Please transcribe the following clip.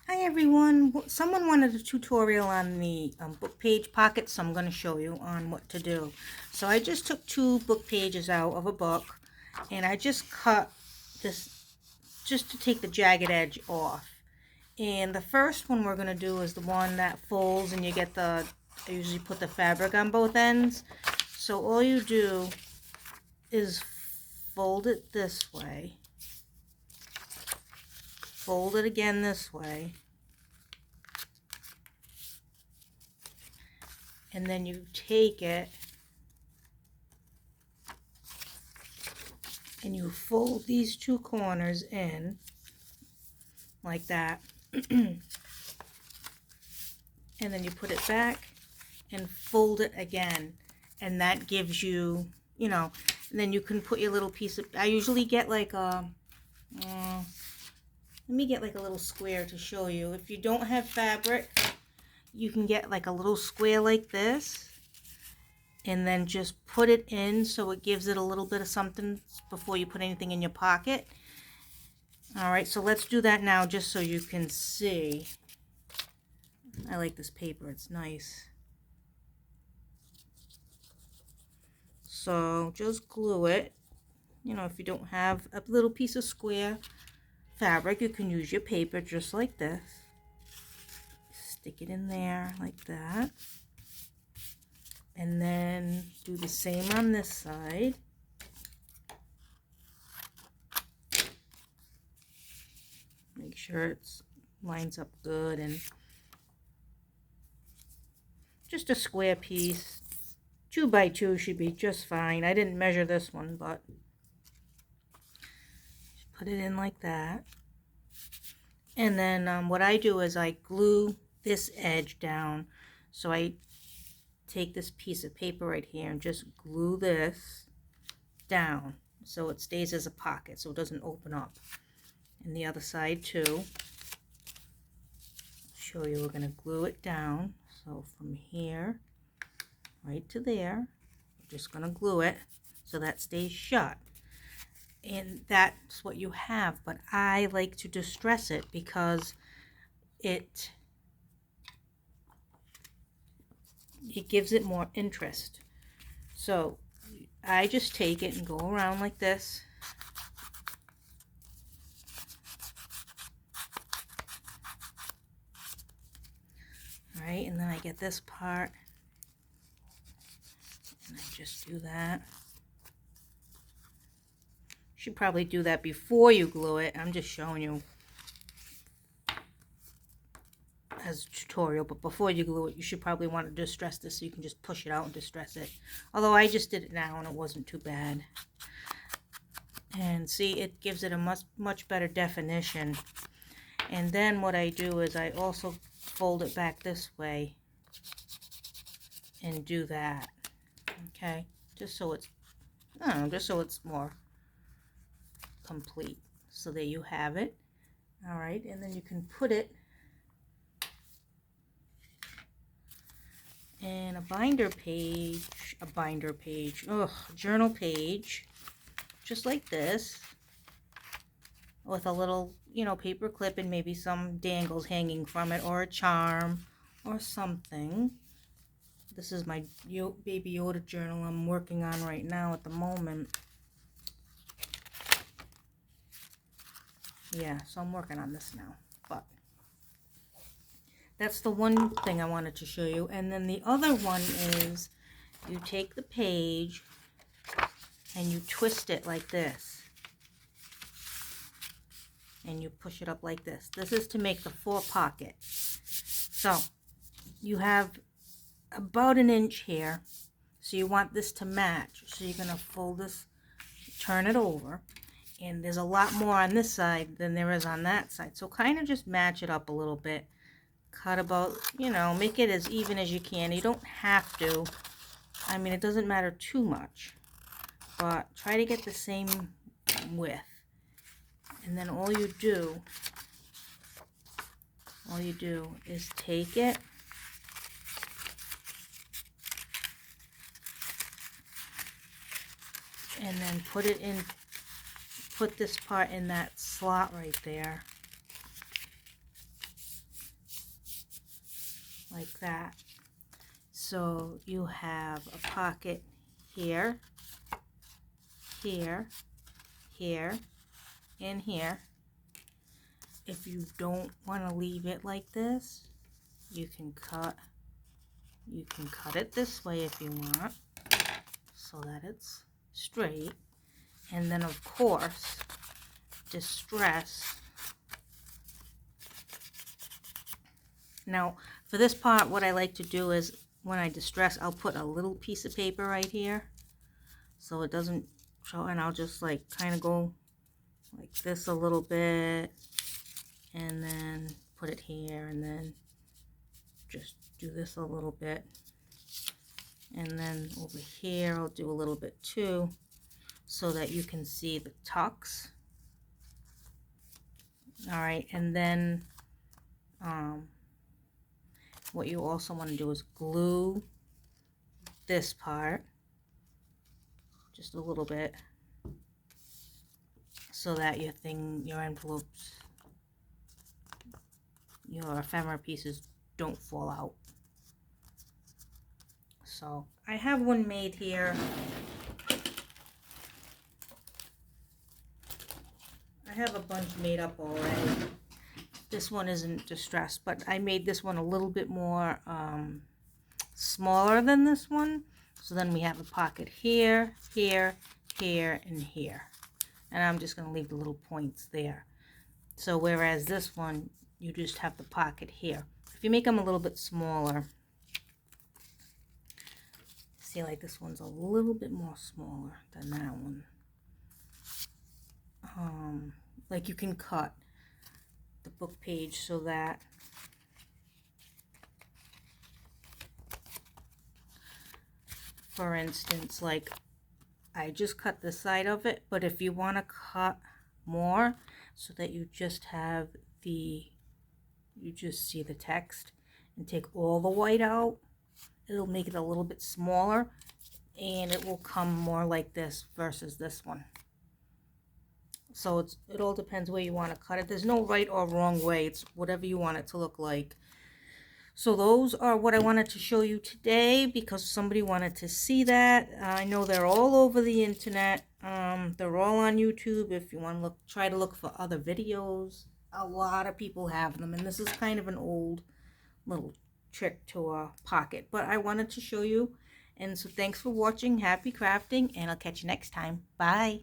Hi everyone. Someone wanted a tutorial on the book page pocket, so I'm going to show you on what to do. So I just took two book pages out of a book and I just cut this just to take the jagged edge off. And the first one we're going to do is the one that folds and you get I usually put the fabric on both ends. So all you do is fold it this way, fold it again this way, and then you take it and you fold these two corners in like that. And then you put it back and fold it again, and that gives you, and then you can put your little piece of, I usually get like a let me get like a little square to show you. If you don't have fabric, you can get like a little square like this and then just put it in so it gives it a little bit of something before you put anything in your pocket. All right, so let's do that now just so you can see. I like this paper, it's nice. So just glue it. If you don't have a little piece of square fabric, you can use your paper just like this. Stick it in there like that. And then do the same on this side. Make sure it lines up good, and just a square piece. 2 by 2 should be just fine. I didn't measure this one, but just put it in like that. And then what I do is I glue this edge down. So I take this piece of paper right here and just glue this down so it stays as a pocket, so it doesn't open up. And the other side too. Show you, we're going to glue it down. So from here right to there, we're just going to glue it so that stays shut. And that's what you have, but I like to distress it because it gives it more interest. So I just take it and go around like this. All right, and then I get this part and I just do that. Should probably do that before you glue it. I'm just showing you as a tutorial, but before you glue it, you should probably want to distress this so you can just push it out and distress it. Although I just did it now and it wasn't too bad. And see, it gives it a much better definition. And then what I do is I also fold it back this way and do that. Okay, just so it's, I don't know, just so it's more complete. So there you have it. All right, and then you can put it in a binder page, journal page, just like this, with a little, paper clip and maybe some dangles hanging from it, or a charm, or something. This is my Baby Yoda journal I'm working on right now at the moment. Yeah, so I'm working on this now, but that's the one thing I wanted to show you. And then the other one is you take the page and you twist it like this. And you push it up like this. This is to make the 4 pocket. So you have about an inch here. So you want this to match. So you're going to fold this, turn it over. And there's a lot more on this side than there is on that side. So kind of just match it up a little bit. Cut about, make it as even as you can. You don't have to. I mean, it doesn't matter too much. But try to get the same width. And then all you do is take it and then put this part in that slot right there. like that. So you have a pocket here, here, here, and here. If you don't want to leave it like this, you can cut it this way if you want, so that it's straight. And then of course, distress. Now for this part, what I like to do is when I distress, I'll put a little piece of paper right here so it doesn't show, and I'll just like kind of go like this a little bit, and then put it here, and then just do this a little bit, and then over here I'll do a little bit too, so that you can see the tucks. All right, and then what you also want to do is glue this part just a little bit, so that your envelopes, your ephemera pieces don't fall out. So I have one made here. I have a bunch made up already. This one isn't distressed, but I made this one a little bit more smaller than this one. So then we have a pocket here, here, here, and here. And I'm just going to leave the little points there. So whereas this one, you just have the pocket here. If you make them a little bit smaller, see, like this one's a little bit more smaller than that one. Like you can cut the book page so that for instance, like I just cut the side of it, but if you want to cut more so that you just have you just see the text and take all the white out, it'll make it a little bit smaller and it will come more like this versus this one. So it all depends where you want to cut it. There's no right or wrong way. It's whatever you want it to look like. So those are what I wanted to show you today because somebody wanted to see that. I know they're all over the internet. They're all on YouTube. If you want to try to look for other videos, a lot of people have them. And this is kind of an old little trick to a pocket. But I wanted to show you. And so thanks for watching. Happy crafting. And I'll catch you next time. Bye.